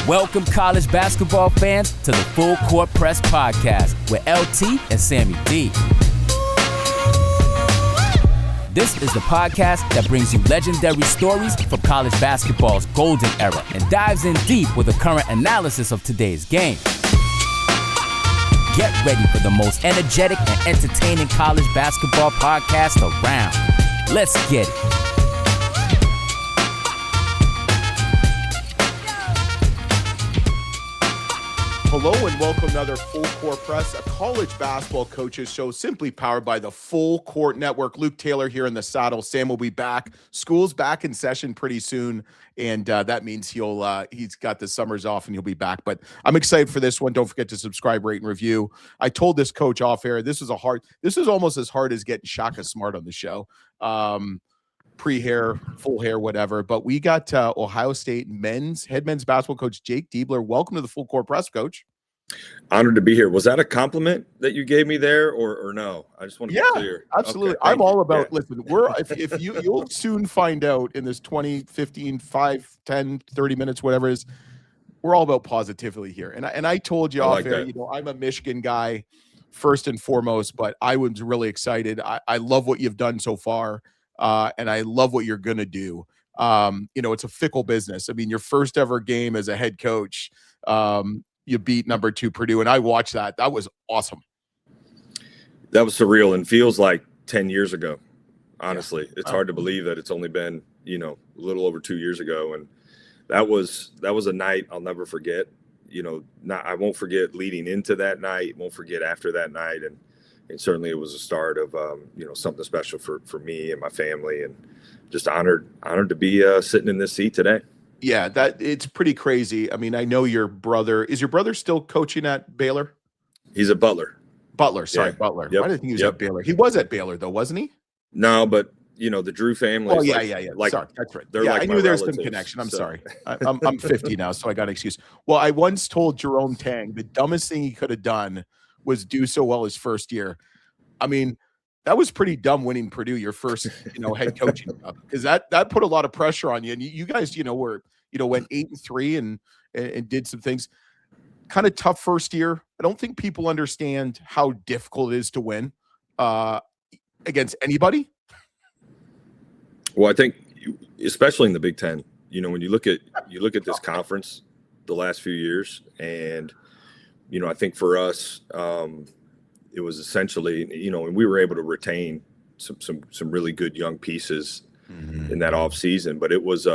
Welcome, college basketball fans, to the Full Court Press Podcast with LT and Sammy D. This is the podcast that brings you legendary stories from college basketball's golden era and dives in deep with a current analysis of today's game. Get ready for the most energetic and entertaining college basketball podcast around. Let's get it. Hello and welcome to another Full Court Press, a college basketball coaches show simply powered by the Full Court Network. Luke Taylor here in the saddle. Sam will be back. School's back in session pretty soon, and that means he's got the summers off and he'll be back. But I'm excited for this one. Don't forget to subscribe, rate, and review. I told this coach off air, this is almost as hard as getting Shaka Smart on the show. Pre-hair, full hair, whatever. But we got Ohio State head men's basketball coach Jake Diebler. Welcome to the Full Court Press, Coach. Honored to be here. Was that a compliment that you gave me there, or no? I just want to be clear. Absolutely. Okay, I'm all about. Listen, if you'll soon find out in this 20, 15, 5, 10, 30 minutes, whatever it is, we're all about positivity here. And I told you off air, I'm a Michigan guy first and foremost, but I was really excited. I love what you've done so far. And I love what you're going to do. It's a fickle business. I mean, your first ever game as a head coach, you beat number 2 Purdue, and I watched that. That was awesome. That was surreal and feels like 10 years ago. Honestly, it's hard to believe that it's only been, a little over 2 years ago. And that was a night I'll never forget. I won't forget leading into that night, won't forget after that night. And certainly it was a start of, something special for me and my family, and just honored to be sitting in this seat today. Yeah, it's pretty crazy. I mean, I know is your brother still coaching at Baylor? He's a Butler. Butler. Yep. Why did I think he was at Baylor? He was at Baylor though, wasn't he? No, but the Drew family. Oh yeah. Like, sorry, that's right. Yeah, I knew there was some connection. I'm sorry. I'm 50 now, so I got an excuse. Well, I once told Jerome Tang the dumbest thing he could have done was do so well his first year. I mean, that was pretty dumb winning Purdue your first, head coaching job, because that put a lot of pressure on you. And you guys, went 8-3 and did some things. Kind of tough first year. I don't think people understand how difficult it is to win against anybody. Well, I think especially in the Big Ten, when you look at this conference the last few years, and I think for us, it was essentially, and we were able to retain some really good young pieces in that off season, but there was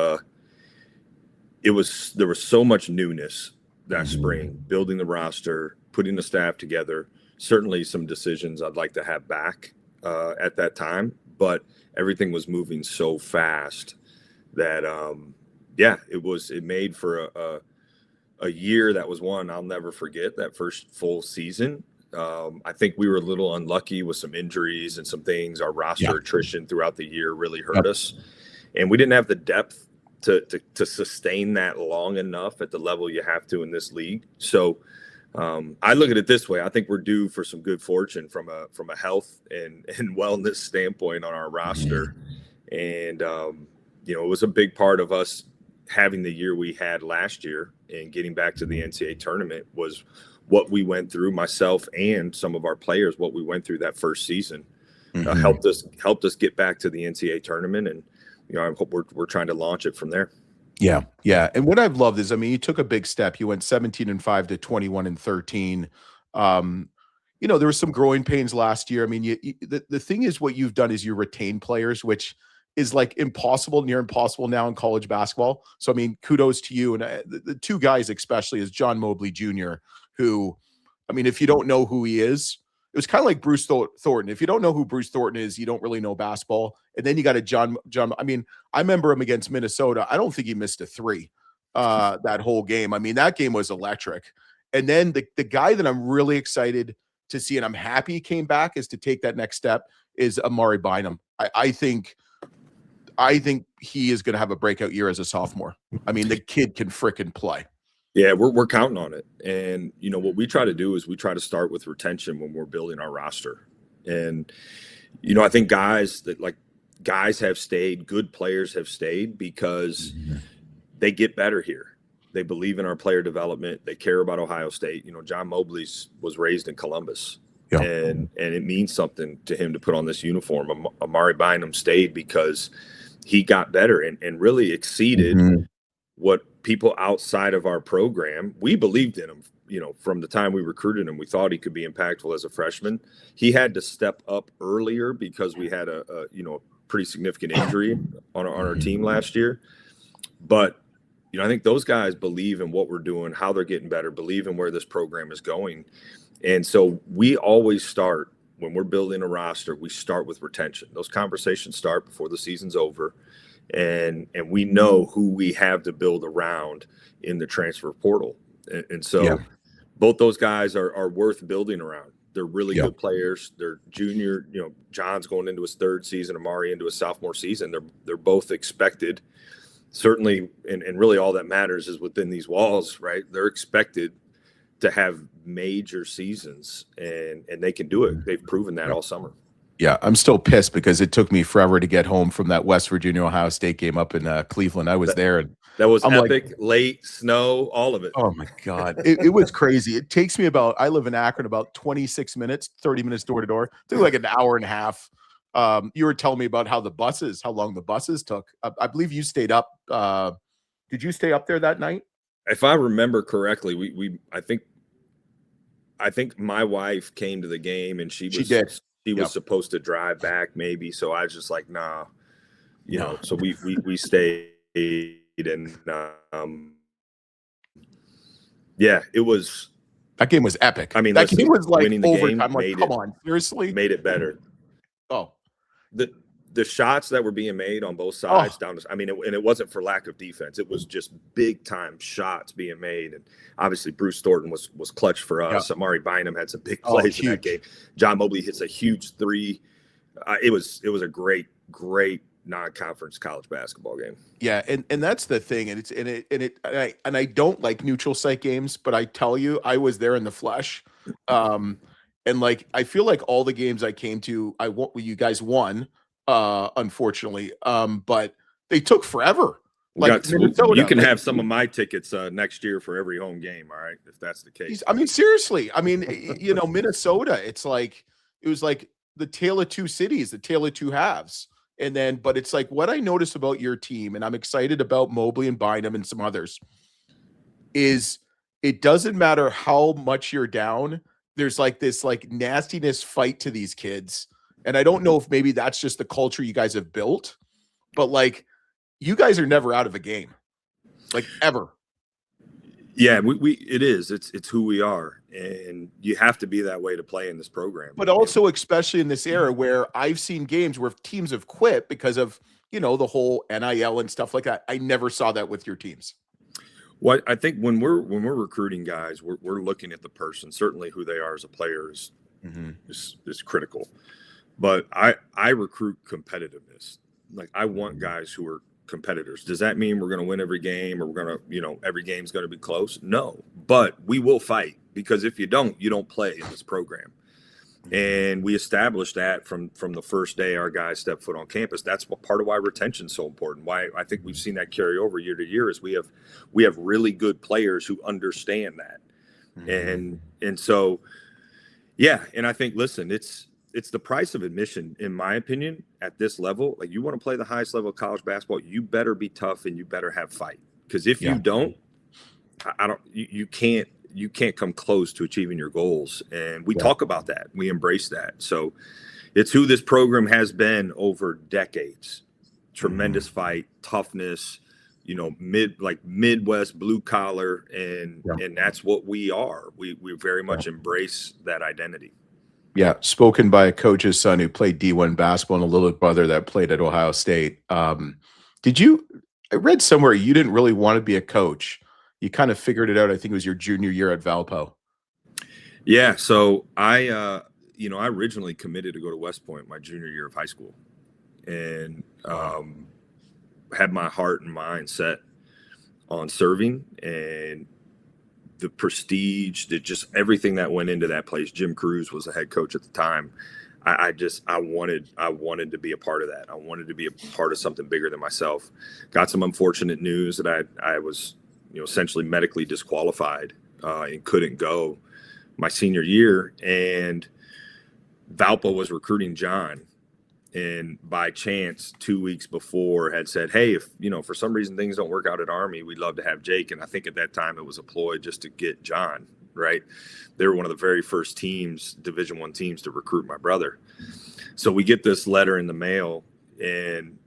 so much newness that spring, building the roster, putting the staff together, certainly some decisions I'd like to have back at that time, but everything was moving so fast that, it made for a year that was one I'll never forget, that first full season. I think we were a little unlucky with some injuries and some things. Our roster attrition throughout the year really hurt us, and we didn't have the depth to sustain that long enough at the level you have to in this league. So I look at it this way: I think we're due for some good fortune from a health and wellness standpoint on our roster, and it was a big part of us having the year we had last year and getting back to the NCAA tournament was what we went through, myself and some of our players, what we went through that first season, helped us get back to the NCAA tournament. And, I hope we're trying to launch it from there. Yeah. Yeah. And what I've loved is, you took a big step. You went 17-5 to 21-13. There were some growing pains last year. I mean, the thing is, what you've done is you retain players, which is like near impossible now in college basketball. So, kudos to you. And the two guys, especially, is John Mobley Jr., who, if you don't know who he is, it was kind of like Bruce Thornton. If you don't know who Bruce Thornton is, you don't really know basketball. And then you got a John. I remember him against Minnesota. I don't think he missed a 3 that whole game. That game was electric. And then the guy that I'm really excited to see, and I'm happy he came back, is to take that next step, is Amari Bynum. I think he is going to have a breakout year as a sophomore. The kid can frickin' play. Yeah, we're counting on it. And, what we try to do is we try to start with retention when we're building our roster. And, I think guys have stayed, good players have stayed because they get better here. They believe in our player development. They care about Ohio State. John Mobley was raised in Columbus. Yeah. And it means something to him to put on this uniform. Amari Bynum stayed because he got better and really exceeded what people outside of our program, we believed in him. From the time we recruited him, we thought he could be impactful as a freshman. He had to step up earlier because we had a pretty significant injury on our team last year. But I think those guys believe in what we're doing, how they're getting better, believe in where this program is going. And so we always start, when we're building a roster, we start with retention. Those conversations start before the season's over. And we know who we have to build around in the transfer portal. And so both those guys are worth building around. They're really good players. They're junior, John's going into his third season, Amari into his sophomore season. They're both expected, certainly, and really all that matters is within these walls, right? They're expected to have major seasons, and they can do it. They've proven that all summer. Yeah, I'm still pissed because it took me forever to get home from that West Virginia Ohio State game up in Cleveland. I was there, and that was epic. Late snow, all of it. Oh my God, it was crazy. It takes me I live in Akron, about 26 minutes, 30 minutes door to door. It took like an hour and a half. You were telling me about how long the buses took. I believe you stayed up. Did you stay up there that night? If I remember correctly, I think my wife came to the game, and she was supposed to drive back maybe. So I was just like, nah, so we stayed, and it was, that game was epic. I mean, that game was like winning the overtime. game, I'm like, come on, seriously? Made it better. Oh, the shots that were being made on both sides and it wasn't for lack of defense. It was just big time shots being made. And obviously Bruce Thornton was clutch for us. Amari Bynum had some big plays in that game. John Mobley hits a huge three. It was a great non-conference college basketball game. Yeah. And that's the thing. And I don't like neutral site games, but I tell you, I was there in the flesh. And like, I feel like all the games I came to, you guys won. Unfortunately, but they took forever. Like you can have some of my tickets next year for every home game. All right, if that's the case. I mean, seriously. I mean, Minnesota. It was like the tale of two cities, the tale of two halves. But it's like what I notice about your team, and I'm excited about Mobley and Bynum and some others, is it doesn't matter how much you're down. There's like this like nastiness fight to these kids. And I don't know if maybe that's just the culture you guys have built, but like you guys are never out of a game, like ever. Yeah, it is. It's who we are, and you have to be that way to play in this program. But also, especially in this era where I've seen games where teams have quit because of the whole NIL and stuff like that. I never saw that with your teams. Well, I think when we're recruiting guys, we're looking at the person. Certainly, who they are as a player is critical. But I recruit competitiveness. Like I want guys who are competitors. Does that mean we're going to win every game, or we're going to, every game's going to be close? No, but we will fight, because if you don't play in this program. And we established that from the first day our guys step foot on campus. That's what part of why retention is so important. Why I think we've seen that carry over year to year is we have really good players who understand that. And so, and I think, listen, it's the price of admission, in my opinion, at this level. Like, you want to play the highest level of college basketball, you better be tough and you better have fight. Because if you don't, you can't come close to achieving your goals. And we talk about that. We embrace that. So it's who this program has been over decades. Tremendous fight, toughness, Midwest blue collar, and that's what we are. We very much embrace that identity. Yeah, spoken by a coach's son who played D1 basketball and a little brother that played at Ohio State. I read somewhere you didn't really want to be a coach. You kind of figured it out. I think it was your junior year at Valpo. Yeah, so I originally committed to go to West Point my junior year of high school, and had my heart and mind set on serving and the prestige, that just everything that went into that place. Jim Cruz was the head coach at the time. I wanted to be a part of that. I wanted to be a part of something bigger than myself. Got some unfortunate news that I was essentially medically disqualified and couldn't go my senior year. And Valpo was recruiting John. And by chance, 2 weeks before had said, hey, if, for some reason things don't work out at Army, we'd love to have Jake. And I think at that time it was a ploy just to get John, right? They were one of the very first teams, Division I teams, to recruit my brother. So we get this letter in the mail, and,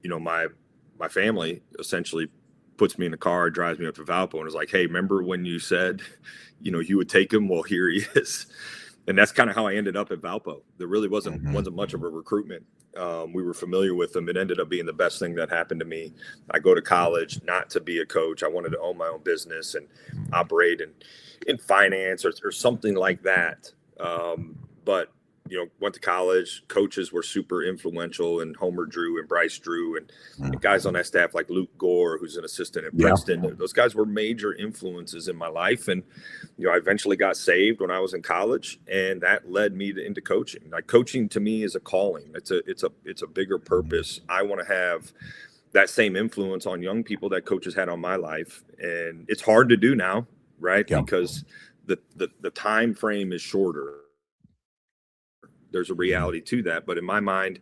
my family essentially puts me in the car, drives me up to Valpo, and is like, hey, remember when you said, you would take him? Well, here he is. And that's kind of how I ended up at Valpo. There really wasn't much of a recruitment. We were familiar with them. It ended up being the best thing that happened to me. I go to college not to be a coach. I wanted to own my own business and operate in finance or something like that. But went to college. Coaches were super influential, and Homer Drew and Bryce Drew and guys on that staff like Luke Gore, who's an assistant at Princeton. Those guys were major influences in my life. And, I eventually got saved when I was in college, and that led me into coaching. Like, coaching to me is a calling. It's a bigger purpose. I want to have that same influence on young people that coaches had on my life. And it's hard to do now, right? Yeah. Because the time frame is shorter. There's a reality to that. But in my mind,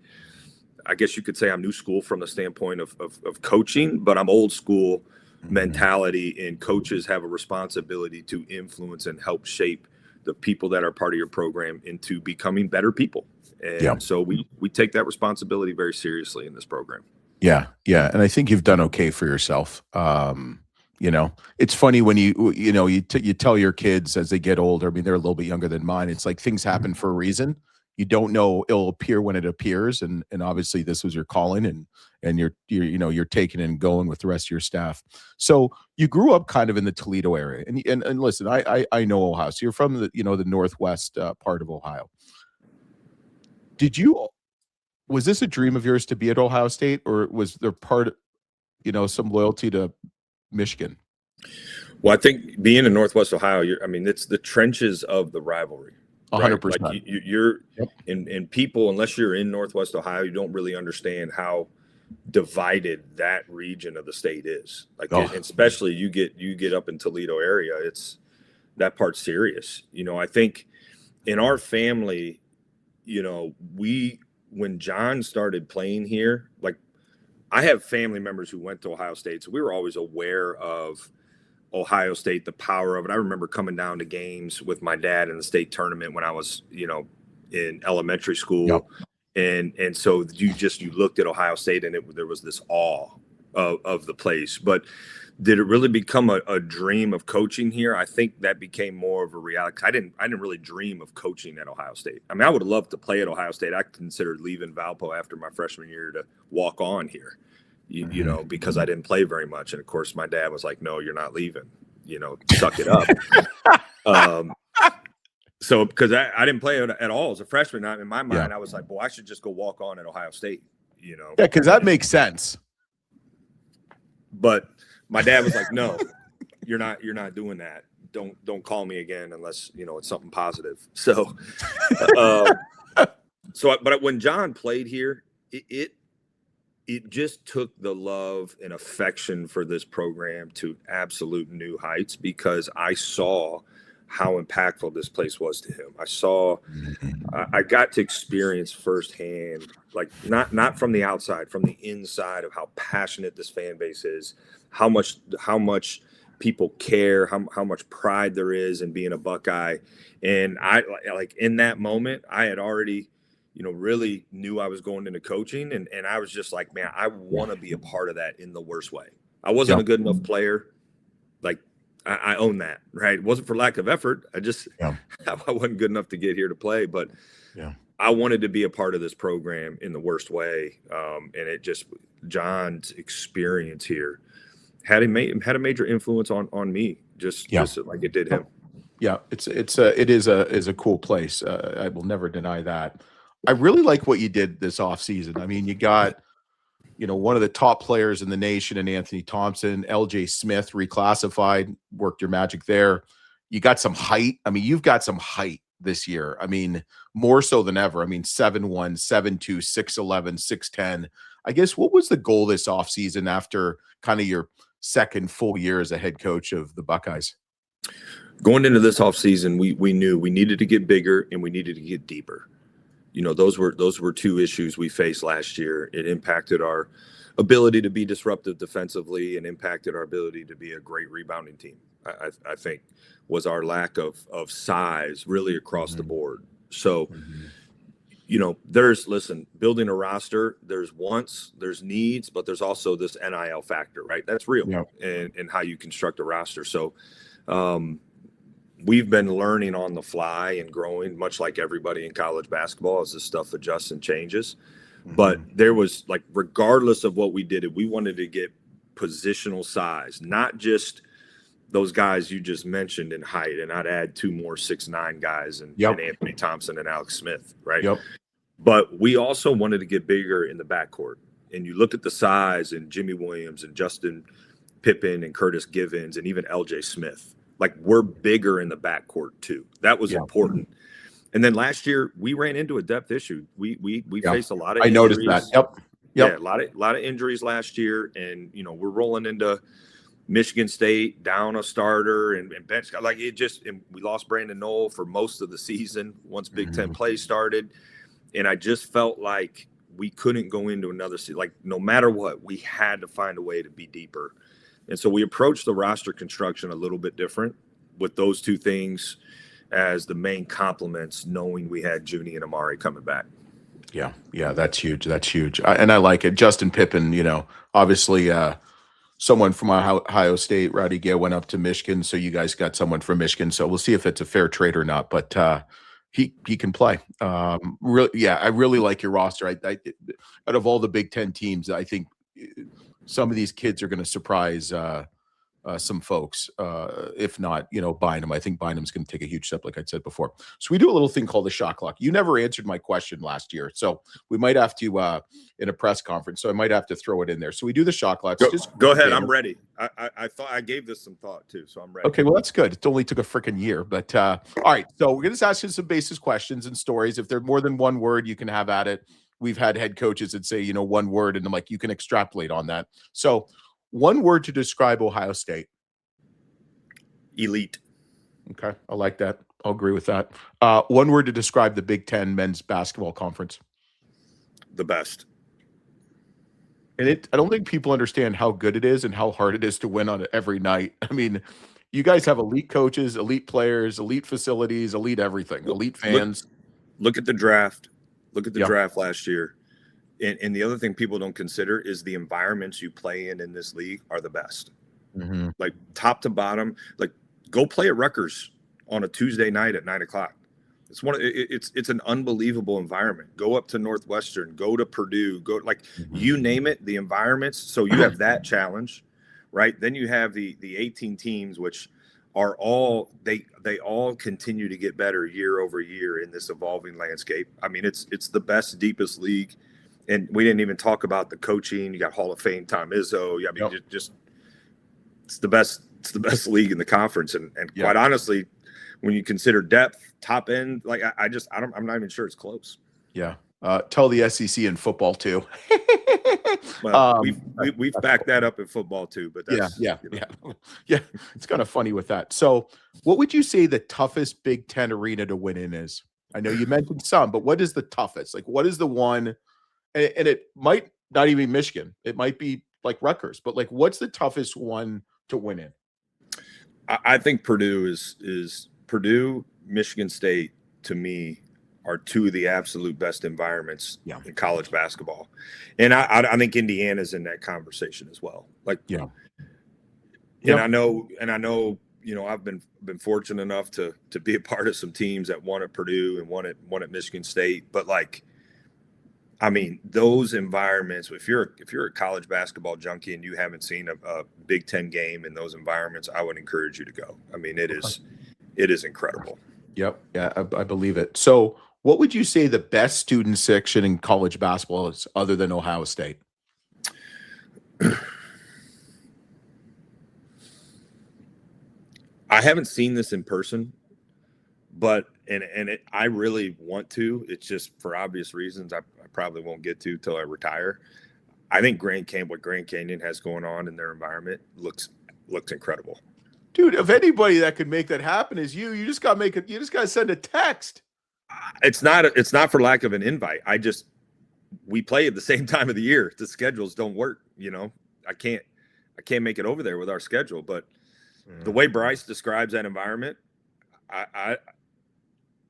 I guess you could say I'm new school from the standpoint of coaching, but I'm old school mentality, and coaches have a responsibility to influence and help shape the people that are part of your program into becoming better people. And so we take that responsibility very seriously in this program. Yeah. Yeah. And I think you've done okay for yourself. It's funny when you tell your kids as they get older, I mean, they're a little bit younger than mine. It's like things happen for a reason. You don't know it'll appear when it appears. And obviously this was your calling, and you're taking and going with the rest of your staff. So you grew up kind of in the Toledo area, and listen, I know Ohio. So you're from the northwest part of Ohio. Was this a dream of yours to be at Ohio State, or was there some loyalty to Michigan? Well, I think being in Northwest Ohio, it's the trenches of the rivalry. 100%. Like you're and people, unless you're in Northwest Ohio, you don't really understand how divided that region of the state is. Like, and especially you get up in Toledo area, it's that part's serious. I think in our family, when John started playing here, like, I have family members who went to Ohio State, so we were always aware of Ohio State, the power of it. I remember coming down to games with my dad in the state tournament when I was, in elementary school. Yep. And so you looked at Ohio State, and there was this awe of the place. But did it really become a dream of coaching here? I think that became more of a reality. I didn't really dream of coaching at Ohio State. I mean, I would have loved to play at Ohio State. I considered leaving Valpo after my freshman year to walk on here. Because I didn't play very much. And of course, my dad was like, no, you're not leaving, suck it up. So because I didn't play at all as a freshman, in my mind, I was like, well, I should just go walk on at Ohio State, Yeah, because that makes sense. But my dad was like, no, you're not doing that. Don't call me again unless, it's something positive. So, but when John played here, it just took the love and affection for this program to absolute new heights, because I saw how impactful this place was to him. I got to experience firsthand, like not from the outside, from the inside, of how passionate this fan base is, how much people care, how much pride there is in being a Buckeye. And I like in that moment, I had already really knew I was going into coaching. And I was just like, man, I want to be a part of that in the worst way. I wasn't a good enough player. Like, I own that, right? It wasn't for lack of effort. I wasn't good enough to get here to play, but I wanted to be a part of this program in the worst way. And John's experience here had a major influence on me, just like it did him. Yeah. It is a cool place. I will never deny that. I really like what you did this offseason. I mean, you got, one of the top players in the nation in Anthony Thompson, LJ Smith reclassified, worked your magic there. You got some height. I mean, you've got some height this year. I mean, more so than ever. I mean, 7'1", 7'2", 6'11", 6'10". I guess, what was the goal this offseason after kind of your second full year as a head coach of the Buckeyes? Going into this offseason, we knew we needed to get bigger and we needed to get deeper. Those were two issues we faced last year. It impacted our ability to be disruptive defensively and impacted our ability to be a great rebounding team. I think was our lack of size really across the board. So, building a roster, there's wants, there's needs, but there's also this NIL factor, right? That's real in how you construct a roster. So, we've been learning on the fly and growing, much like everybody in college basketball, as this stuff adjusts and changes. But there was, like, regardless of what we did, we wanted to get positional size, not just those guys you just mentioned in height. And I'd add two more 6'9" guys and Anthony Thompson and Alex Smith, right? But we also wanted to get bigger in the backcourt. And you look at the size and Jimmy Williams and Justin Pippen and Curtis Givens and even LJ Smith. Like, we're bigger in the backcourt too. That was important. And then last year we ran into a depth issue. We faced a lot of injuries. I noticed that. Yeah, a lot of injuries last year, and we're rolling into Michigan State down a starter and bench. Like, and we lost Brandon Knoll for most of the season once Big Ten play started, and I just felt like we couldn't go into another season. Like, no matter what, we had to find a way to be deeper. And so we approached the roster construction a little bit different with those two things as the main complements, knowing we had Junie and Amari coming back. Yeah, that's huge. And I like it. Justin Pippen, obviously someone from Ohio State. Rowdy Gay went up to Michigan, so you guys got someone from Michigan. So we'll see if it's a fair trade or not. But he can play. I really like your roster. I out of all the Big Ten teams, I think some of these kids are going to surprise some folks, if not, Bynum. I think Bynum's going to take a huge step, like I said before. So we do a little thing called the shot clock. You never answered my question last year, so we might have to, in a press conference, so I might have to throw it in there. So we do the shot clock. Go ahead. I'm ready. I thought I gave this some thought too, so I'm ready. Okay, well, that's good. It only took a freaking year, but all right. So we're going to ask you some basic questions and stories. If they're more than one word, you can have at it. We've had head coaches that say, one word, and I'm like, you can extrapolate on that. So one word to describe Ohio State. Elite. Okay, I like that. I'll agree with that. One word to describe the Big Ten men's basketball conference. The best. And I don't think people understand how good it is and how hard it is to win on it every night. I mean, you guys have elite coaches, elite players, elite facilities, elite everything, elite fans. Look at the draft. Look at the draft last year. And the other thing people don't consider is the environments you play in this league are the best. Like, top to bottom. Like, go play at Rutgers on a Tuesday night at 9:00. It's an unbelievable environment. Go up to Northwestern, go to Purdue, you name it, the environments. So you have that challenge, right? Then you have the 18 teams, which are all they all continue to get better year over year in this evolving landscape. I mean, it's the best, deepest league. And we didn't even talk about the coaching. You got Hall of Fame Tom Izzo. I mean, just it's the best. It's the best league in the conference, and quite honestly, when you consider depth, top end, like I'm not even sure it's close. Yeah, tell the SEC in football too. Well, we've backed that up in football too, but that's, yeah. It's kind of funny with that. So, what would you say the toughest Big Ten arena to win in is? I know you mentioned some, but what is the toughest? Like, what is the one? And it might not even be Michigan. It might be like Rutgers, but like, what's the toughest one to win in? I think Purdue is Purdue, Michigan State, to me, are two of the absolute best environments in college basketball. And I think Indiana's in that conversation as well. Like, and I know, I've been fortunate enough to be a part of some teams that won at Purdue and won at Michigan State. But, like, I mean, those environments, if you're a college basketball junkie and you haven't seen a Big Ten game in those environments, I would encourage you to go. I mean, it is incredible. Yep. Yeah, I believe it. So what would you say the best student section in college basketball is other than Ohio State? I haven't seen this in person, but I really want to. It's just for obvious reasons I probably won't get to till I retire. I think what Grand Canyon has going on in their environment looks incredible. Dude, if anybody that could make that happen is you. You just got to you just got to send a text. It's not for lack of an invite. We play at the same time of the year. The schedules don't work, I can't make it over there with our schedule, but the way Bryce describes that environment, I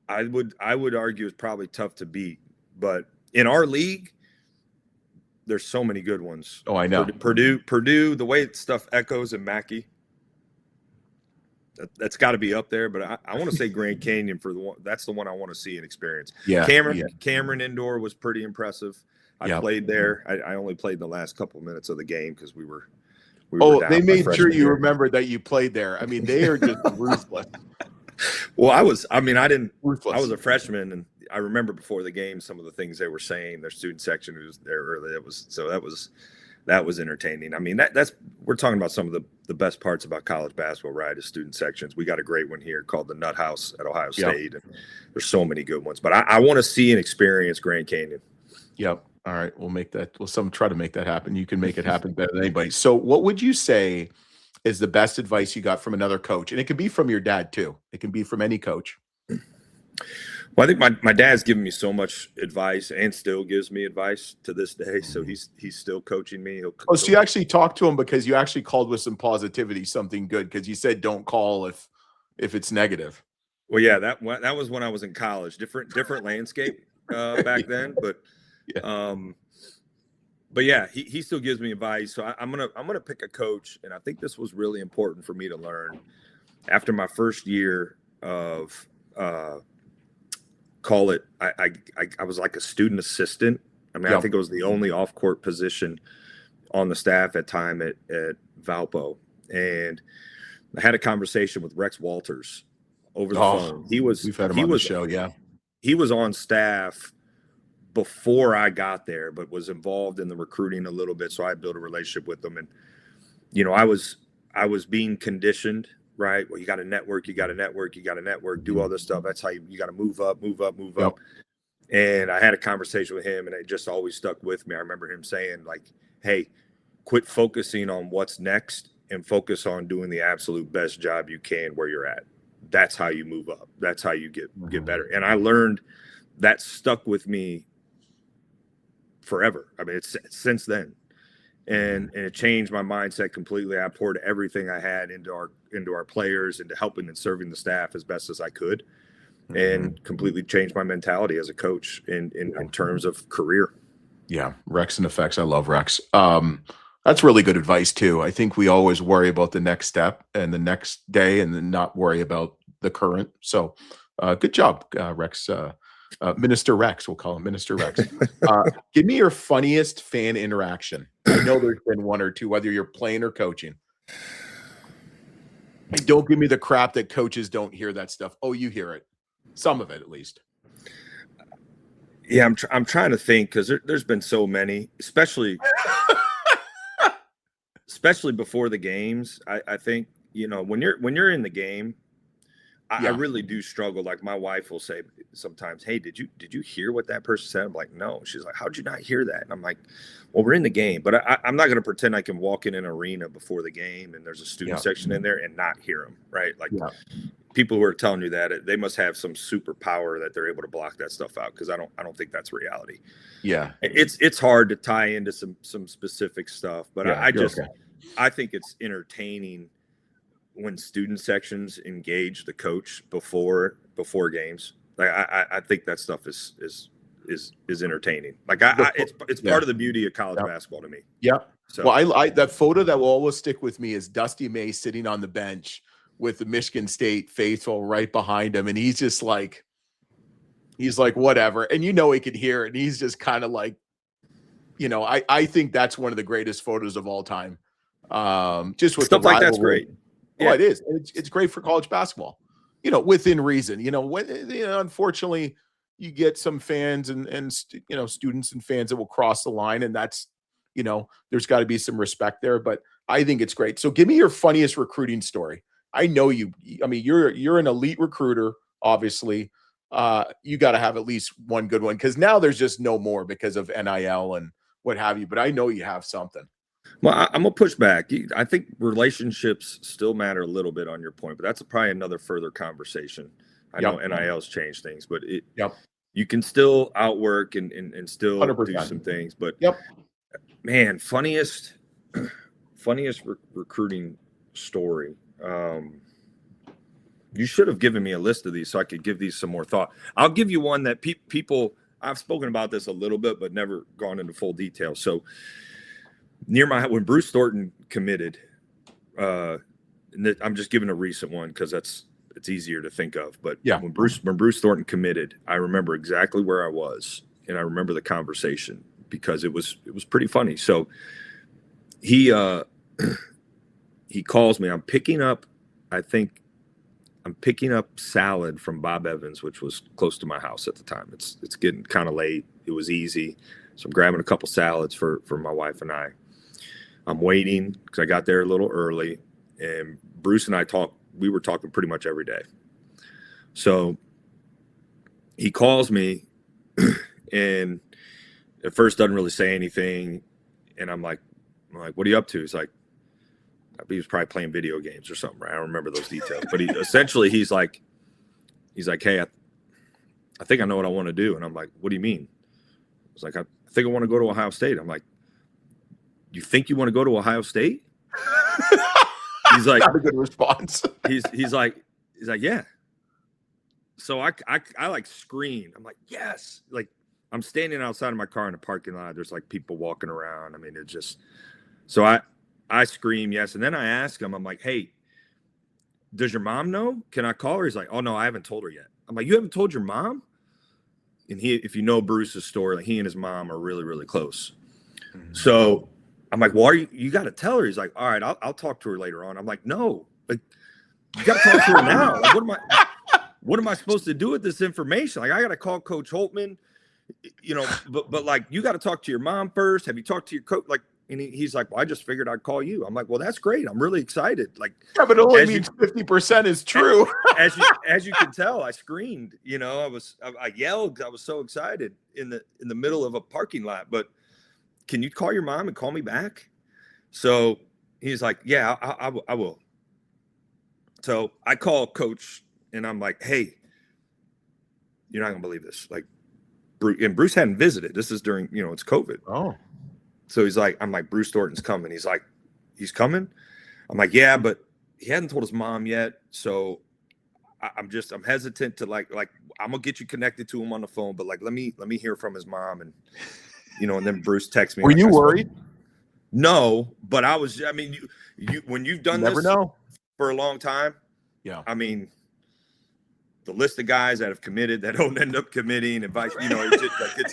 would argue is probably tough to beat. But in our league, there's so many good ones. Oh, I know. Purdue, the way stuff echoes in Mackey, that's got to be up there. But I want to say Grand Canyon that's the one I want to see and experience. Yeah, Cameron Indoor was pretty impressive. I played there. I only played the last couple of minutes of the game because we were down. They made sure you remembered that you played there. I mean, they are just ruthless. Well, I was a freshman, and I remember before the game some of the things they were saying. Their student section was there early. That was entertaining. I mean, we're talking about some of the best parts about college basketball, right? Is student sections. We got a great one here called the Nut House at Ohio State, and there's so many good ones. But I want to see and experience Grand Canyon. Yep. All right, we'll make that. We'll try to make that happen. You can make it happen better than anybody. So, what would you say is the best advice you got from another coach? And it can be from your dad too. It can be from any coach. Well, I think my dad's given me so much advice and still gives me advice to this day. So he's still coaching me. So you actually talked to him because you actually called with some positivity, something good, because you said don't call if it's negative. Well, yeah, that was when I was in college. Different landscape back then, but. Yeah. But yeah, he still gives me advice. So I'm gonna pick a coach, and I think this was really important for me to learn after my first year of call it. I was like a student assistant. I mean, I think it was the only off-court position on the staff at time at Valpo, and I had a conversation with Rex Walters over the phone. We've had him on the show. Yeah, he was on staff before I got there, but was involved in the recruiting a little bit. So I built a relationship with them. And, I was being conditioned, right? Well, you got to network, do all this stuff. That's how you got to move up. And I had a conversation with him, and it just always stuck with me. I remember him saying, like, hey, quit focusing on what's next and focus on doing the absolute best job you can where you're at. That's how you move up. That's how you get better. And I learned that stuck with me forever. I mean, it's since then, and it changed my mindset completely. I poured everything I had into our players, into helping and serving the staff as best as I could, and completely changed my mentality as a coach in terms of career. Yeah, Rex and effects. I love Rex. That's really good advice too. I think we always worry about the next step and the next day, and then not worry about the current. So, good job, Rex. Minister Rex, we'll call him Minister Rex. Give me your funniest fan interaction. I know there's been one or two, whether you're playing or coaching. And don't give me the crap that coaches don't hear that stuff. Oh, you hear it. Some of it, at least. Yeah, I'm trying to think, because there's been so many, especially before the games. I think, when you're in the game, I really do struggle. Like, my wife will say sometimes, hey, did you hear what that person said? I'm like, no. She's like, how'd you not hear that? And I'm like, well, we're in the game, but I'm not going to pretend I can walk in an arena before the game and there's a student section in there and not hear them, right? Like, people who are telling you that, they must have some superpower that they're able to block that stuff out, because I don't think that's reality. Yeah, it's hard to tie into some specific stuff, but I think it's entertaining when student sections engage the coach before games. Like, I think that stuff is entertaining. Like, it's part of the beauty of college basketball to me. Yeah. So, well, I that photo that will always stick with me is Dusty May sitting on the bench with the Michigan State faithful right behind him, and he's like whatever, and he could hear it, and he's just kind of like, I think that's one of the greatest photos of all time. Just with stuff like that's great. Oh, it is. It's great for college basketball, within reason. Unfortunately, you get some fans and students and fans that will cross the line, and that's, there's got to be some respect there. But I think it's great. So give me your funniest recruiting story. I know you're an elite recruiter, obviously. You got to have at least one good one, because now there's just no more because of NIL and what have you. But I know you have something. Well, I'm gonna push back. I think relationships still matter a little bit on your point, but that's probably another further conversation. I know NIL's changed things, but you can still outwork and still 100%. do some things. But man, funniest recruiting story. You should have given me a list of these so I could give these some more thought. I'll give you one that people, I've spoken about this a little bit, but never gone into full detail. So when Bruce Thornton committed, I'm just giving a recent one because it's easier to think of. But when Bruce Thornton committed, I remember exactly where I was, and I remember the conversation because it was pretty funny. So he calls me. I'm picking up salad from Bob Evans, which was close to my house at the time. It's getting kind of late. It was easy. So I'm grabbing a couple salads for my wife and I. I'm waiting because I got there a little early, and Bruce and I we were talking pretty much every day. So he calls me and at first doesn't really say anything. And I'm like, what are you up to? He's like, he was probably playing video games or something, right? I don't remember those details, but he's like, hey, I think I know what I want to do. And I'm like, what do you mean? I was like, I think I want to go to Ohio State. I'm like, you think you want to go to Ohio State? He's like, not a good response. he's like, yeah. So I like screamed. I'm like, yes. Like I'm standing outside of my car in a parking lot. There's like people walking around. I mean, it just, so I scream yes. And then I ask him, I'm like, hey, does your mom know? Can I call her? He's like, oh no, I haven't told her yet. I'm like, you haven't told your mom? And if you know Bruce's story, like he and his mom are really, really close. Mm-hmm. So I'm like, well, you got to tell her. He's like, all right, I'll talk to her later on. I'm like, no, like you got to talk to her now. Like, what am I supposed to do with this information? Like, I got to call Coach Holtman, but like, you got to talk to your mom first. Have you talked to your coach? Like, and he's like, well, I just figured I'd call you. I'm like, well, that's great. I'm really excited. Like, yeah, but it only means 50% is true. as you can tell, I screamed. I yelled. I was so excited in the middle of a parking lot. But can you call your mom and call me back? So he's like, yeah, I will. So I call Coach and I'm like, hey, you're not gonna believe this. Like, Bruce hadn't visited. This is during, it's COVID. Oh. So I'm like, Bruce Thornton's coming. He's like, he's coming? I'm like, yeah, but he hadn't told his mom yet. So I'm hesitant to like, I'm gonna get you connected to him on the phone, but like, let me hear from his mom. And, and then Bruce texts me. Were you worried? No, but I was, you when you've done this for a long time. Yeah. I mean, the list of guys that have committed that don't end up committing and it's just like,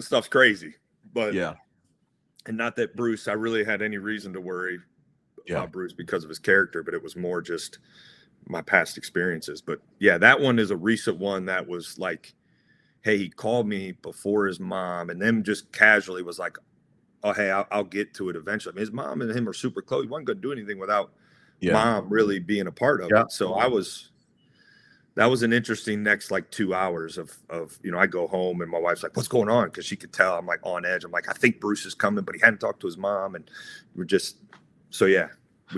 stuff's crazy. But yeah, and not that Bruce, I really had any reason to worry about Bruce because of his character, but it was more just my past experiences. But yeah, that one is a recent one that was like, hey, he called me before his mom, and then just casually was like, oh, hey, I'll get to it eventually. I mean, his mom and him are super close. He wasn't going to do anything without mom really being a part of it. So that was an interesting next like 2 hours of I go home and my wife's like, what's going on? Because she could tell I'm like on edge. I'm like, I think Bruce is coming, but he hadn't talked to his mom. And we're just, so yeah.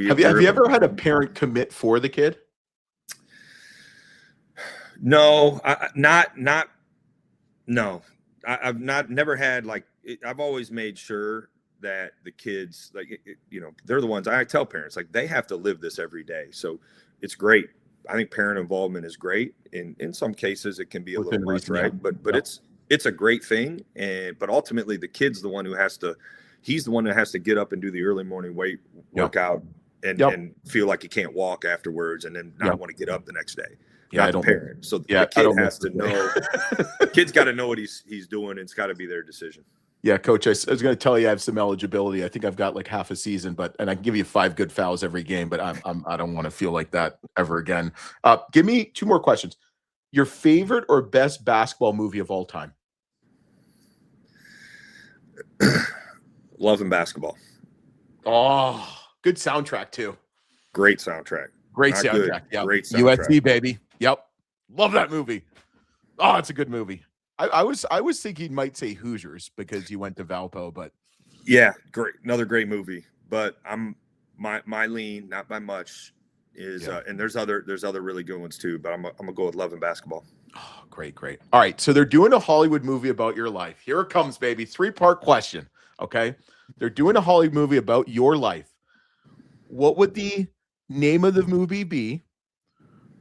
Have you ever had a parent commit for the kid? No, no. I've never had like, I've always made sure that the kids, like, they're the ones I tell parents, like they have to live this every day. So it's great. I think parent involvement is great. In some cases, it can be a little much, right? But it's a great thing. But ultimately, the kid's the one who he's the one that has to get up and do the early morning workout and feel like he can't walk afterwards and then not want to get up the next day. Not the parent. So the kid has to know. The kid's got to know what he's doing, and it's got to be their decision. Yeah, Coach, I was going to tell you I have some eligibility. I think I've got like half a season, and I can give you 5 good fouls every game, but I don't want to feel like that ever again. Give me 2 more questions. Your favorite or best basketball movie of all time? Love and Basketball. Oh, good soundtrack too. Great soundtrack. Great soundtrack. Yep. Great soundtrack. USC, baby. Yep. Love that movie. Oh, it's a good movie. I was thinking you might say Hoosiers because you went to Valpo, but yeah, great, another great movie. But my lean, not by much, is and there's other really good ones too. But I'm gonna go with Love and Basketball. Oh, great. All right, so they're doing a Hollywood movie about your life. Here it comes, baby. 3-part question. Okay, they're doing a Hollywood movie about your life. What would the name of the movie be?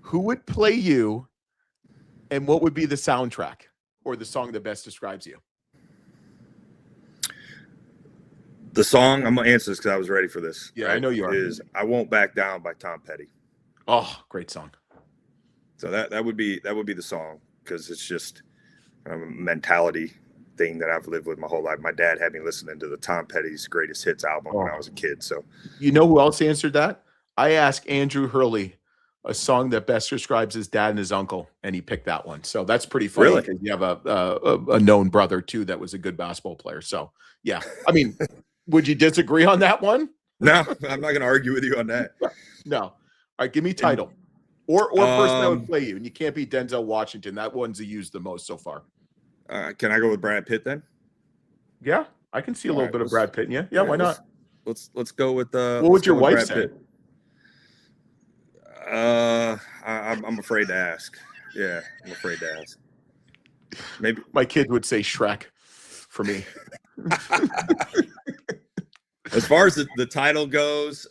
Who would play you? And what would be the soundtrack or the song that best describes you? The song, I'm going to answer this because I was ready for this. Yeah, I know you are. Is I Won't Back Down by Tom Petty. Oh, great song. So that would be the song, because it's just a mentality thing that I've lived with my whole life. My dad had me listening to the Tom Petty's Greatest Hits album when I was a kid. So you know who else answered that? I asked Andrew Hurley a song that best describes his dad and his uncle, and he picked that one. So that's pretty funny. Really? Because you have a known brother too that was a good basketball player. So yeah, I mean, would you disagree on that one? No, I'm not going to argue with you on that. No. All right, give me title or person that would play you, and you can't be Denzel Washington. That one's used the most so far. Can I go with Brad Pitt then? Yeah, I can see a little bit of Brad Pitt in you. Yeah, why not? Let's go with what would your wife say? I'm afraid to ask. Yeah, I'm afraid to ask. Maybe my kid would say Shrek for me. As far as the title goes,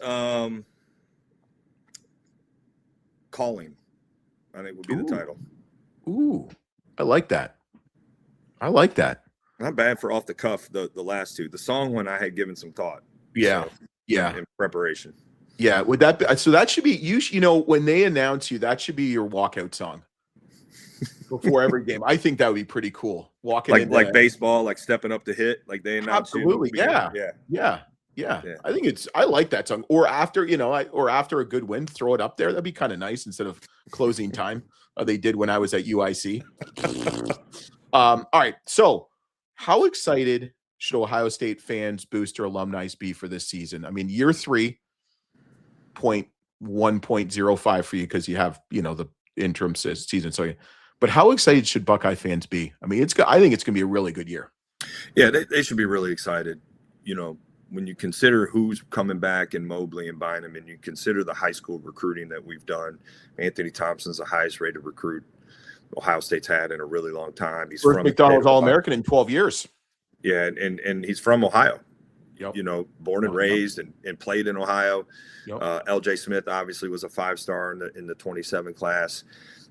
Calling, I think would be the title. Ooh, I like that. Not bad for off the cuff. The last two, the song one, I had given some thought. Yeah, in preparation. Yeah, would that be so? That should be you know, when they announce you, that should be your walkout song before every game. I think that would be pretty cool. Walking like baseball, like stepping up to hit, like they announce. Absolutely, yeah. I think I like that song. Or after, or after a good win, throw it up there. That'd be kind of nice instead of closing time. They did when I was at UIC. All right, so how excited should Ohio State fans, booster alumni be for this season? I mean, year 3.1.05 for you because you have, the interim season. So, but how excited should Buckeye fans be? I mean, I think it's going to be a really good year. Yeah, they should be really excited. When you consider who's coming back in Mobley and Bynum, and you consider the high school recruiting that we've done, Anthony Thompson's the highest rated recruit Ohio State's had in a really long time. He's first McDonald's All-American in 12 years. Yeah, and he's from Ohio. Yep. Born and raised and played in Ohio. Yep. LJ Smith obviously was a 5-star in the 27 class.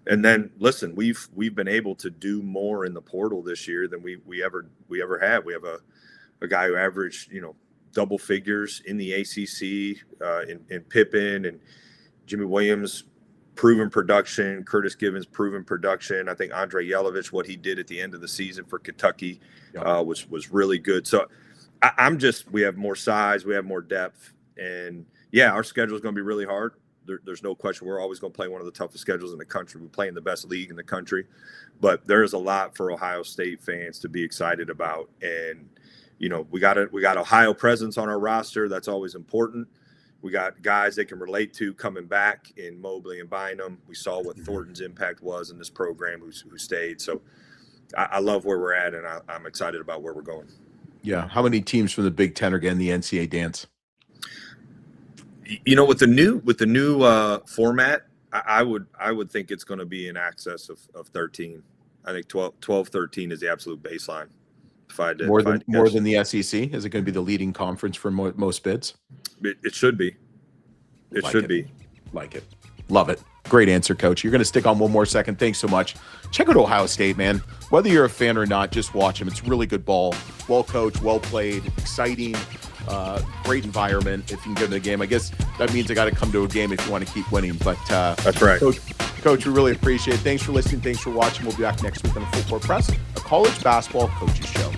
And then listen, we've been able to do more in the portal this year than we ever have. We have a guy who averaged, double figures in the ACC, in Pippen and Jimmy Williams, proven production, Curtis Givens, proven production. I think Andre Yelovich, what he did at the end of the season for Kentucky was really good. So we have more size, we have more depth, and our schedule is going to be really hard. There's no question. We're always going to play one of the toughest schedules in the country. We play in the best league in the country, but there's a lot for Ohio State fans to be excited about. And, we got Ohio presence on our roster. That's always important. We got guys they can relate to coming back in Mobley and Bynum. We saw what Thornton's impact was in this program who stayed. So I love where we're at, and I'm excited about where we're going. Yeah. How many teams from the Big Ten are getting the NCAA dance? With the new format, I would think it's going to be in excess of 13. I think 12, 13 is the absolute baseline. More than the SEC? Is it going to be the leading conference for most bids? It should be. It should be. Like it. Love it. Great answer, Coach. You're going to stick on one more second. Thanks so much. Check out Ohio State, man. Whether you're a fan or not, just watch them. It's really good ball. Well coached, well played, exciting, great environment. If you can get to the game, I guess that means I got to come to a game if you want to keep winning. But that's right. Coach, we really appreciate it. Thanks for listening. Thanks for watching. We'll be back next week on the Full Court Press, a college basketball coaches show.